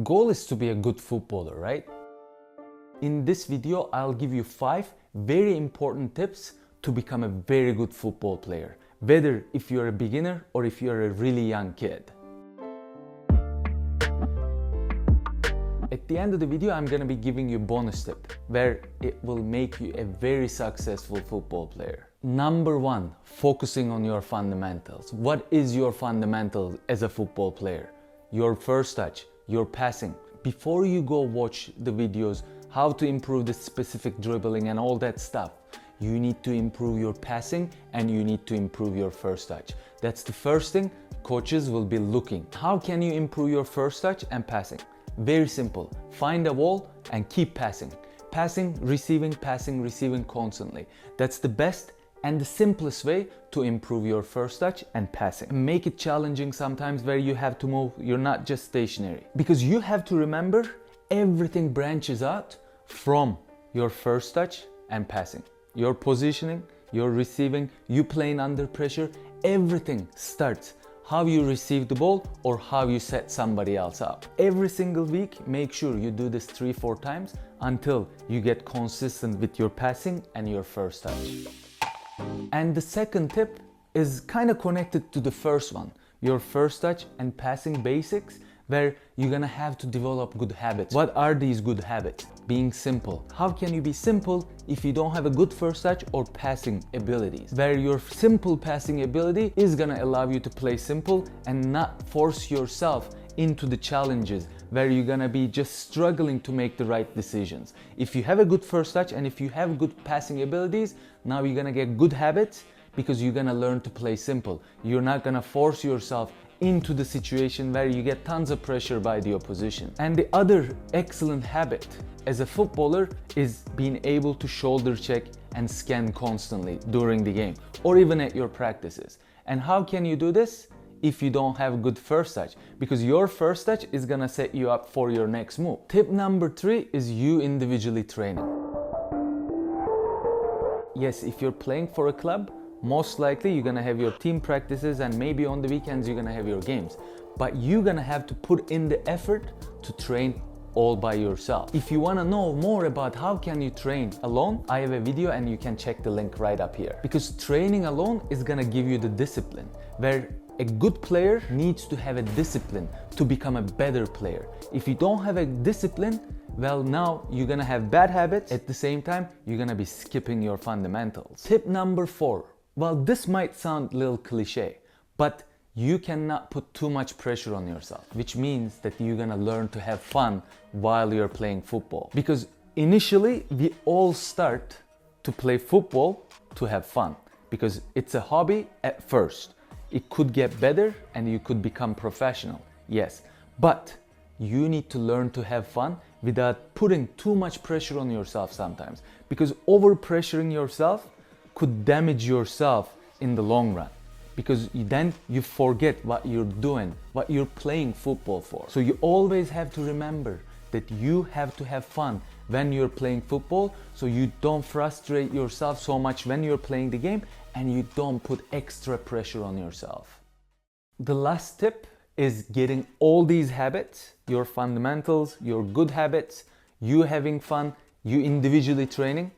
Goal is to be a good footballer, right? In this video, I'll give you 5 very important tips to become a very good football player, whether if you're a beginner or if you're a really young kid. At the end of the video, I'm gonna be giving you a bonus tip where it will make you a very successful football player. Number 1, focusing on your fundamentals. What is your fundamentals as a football player? Your first touch, your passing. Before you go watch the videos, how to improve the specific dribbling and all that stuff, you need to improve your passing and you need to improve your first touch. That's the first thing coaches will be looking. How can you improve your first touch and passing? Very simple. Find a wall and keep passing. Passing, receiving constantly. That's the best and the simplest way to improve your first touch and passing. Make it challenging sometimes where you have to move, you're not just stationary. Because you have to remember everything branches out from your first touch and passing. Your positioning, your receiving, you playing under pressure, everything starts how you receive the ball or how you set somebody else up. Every single week, make sure you do this 3-4 times until you get consistent with your passing and your first touch. And the second tip is kind of connected to the first one, your first touch and passing basics, where you're gonna have to develop good habits. What are these good habits? Being simple. How can you be simple if you don't have a good first touch or passing abilities? Where your simple passing ability is gonna allow you to play simple and not force yourself into the challenges where you're gonna be just struggling to make the right decisions. If you have a good first touch and if you have good passing abilities, now you're gonna get good habits because you're gonna learn to play simple. You're not gonna force yourself into the situation where you get tons of pressure by the opposition. And the other excellent habit as a footballer is being able to shoulder check and scan constantly during the game or even at your practices. And how can you do this if you don't have a good first touch? Because your first touch is gonna set you up for your next move. Tip number 3 is you individually training. Yes, if you're playing for a club, most likely you're gonna have your team practices and maybe on the weekends you're gonna have your games. But you're gonna have to put in the effort to train all by yourself. If you wanna know more about how can you train alone, I have a video and you can check the link right up here. Because training alone is gonna give you the discipline, where a good player needs to have a discipline to become a better player. If you don't have a discipline, well, now you're gonna have bad habits. At the same time, you're gonna be skipping your fundamentals. Tip number 4. Well, this might sound a little cliche, but you cannot put too much pressure on yourself, which means that you're gonna learn to have fun while you're playing football. Because initially, we all start to play football to have fun, because it's a hobby at first. It could get better and you could become professional, yes. But you need to learn to have fun without putting too much pressure on yourself sometimes. Because over-pressuring yourself could damage yourself in the long run, because then you forget what you're doing, what you're playing football for. So you always have to remember that you have to have fun when you're playing football, so you don't frustrate yourself so much when you're playing the game and you don't put extra pressure on yourself. The last tip is getting all these habits, your fundamentals, your good habits, you having fun, you individually training,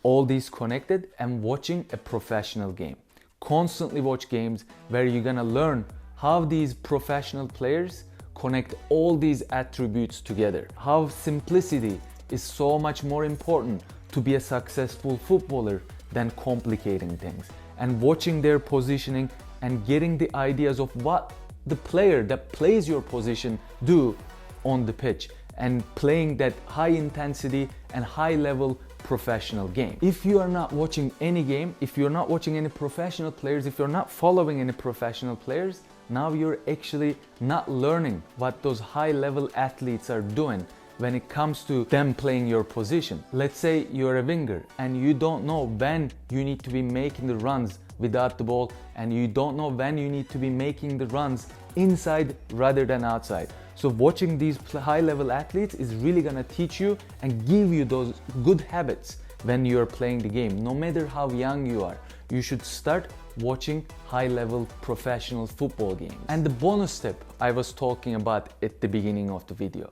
all these connected, and watching a professional game. Constantly watch games where you're gonna learn how these professional players connect all these attributes together. How simplicity is so much more important to be a successful footballer than complicating things. And watching their positioning and getting the ideas of what the player that plays your position do on the pitch, and playing that high intensity and high level professional game. If you are not watching any game, if you're not watching any professional players, if you're not following any professional players, now you're actually not learning what those high level athletes are doing when it comes to them playing your position. Let's say you're a winger and you don't know when you need to be making the runs without the ball, and you don't know when you need to be making the runs inside rather than outside. So watching these high level athletes is really gonna teach you and give you those good habits when you're playing the game, no matter how young you are. you should start watching high-level professional football games. And the bonus step I was talking about at the beginning of the video.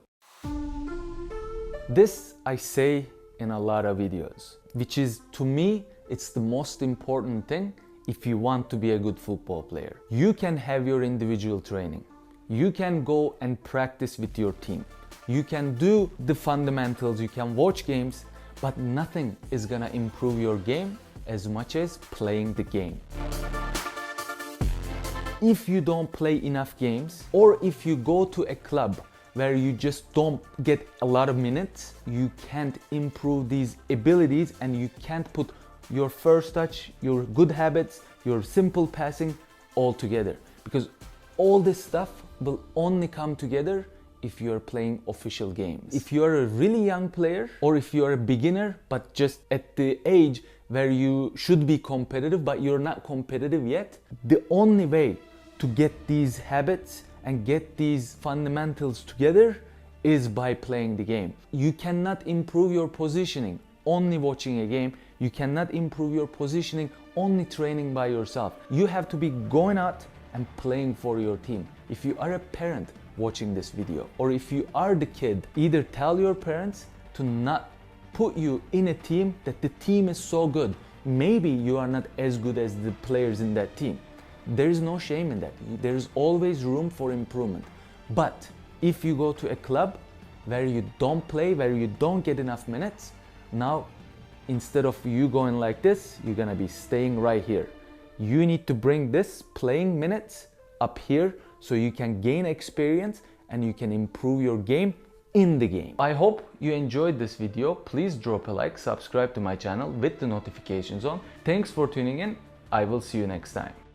This I say in a lot of videos, which is, to me, it's the most important thing if you want to be a good football player. You can have your individual training. You can go and practice with your team. You can do the fundamentals, you can watch games, but nothing is gonna improve your game as much as playing the game. If you don't play enough games, or if you go to a club where you just don't get a lot of minutes, you can't improve these abilities and you can't put your first touch, your good habits, your simple passing all together. Because all this stuff will only come together if you are playing official games. If you are a really young player, or if you are a beginner but just at the age where you should be competitive but you're not competitive yet, the only way to get these habits and get these fundamentals together is by playing the game. You cannot improve your positioning only watching a game. You cannot improve your positioning only training by yourself. You have to be going out and playing for your team. If you are a parent watching this video, or if you are the kid, either tell your parents to not put you in a team that the team is so good. Maybe you are not as good as the players in that team. There is no shame in that. There is always room for improvement. But if you go to a club where you don't play, where you don't get enough minutes, now instead of you going like this, you're gonna be staying right here. You need to bring this playing minutes up here so you can gain experience and you can improve your game in the game. I hope you enjoyed this video. Please drop a like, subscribe to my channel with the notifications on. Thanks for tuning in. I will see you next time.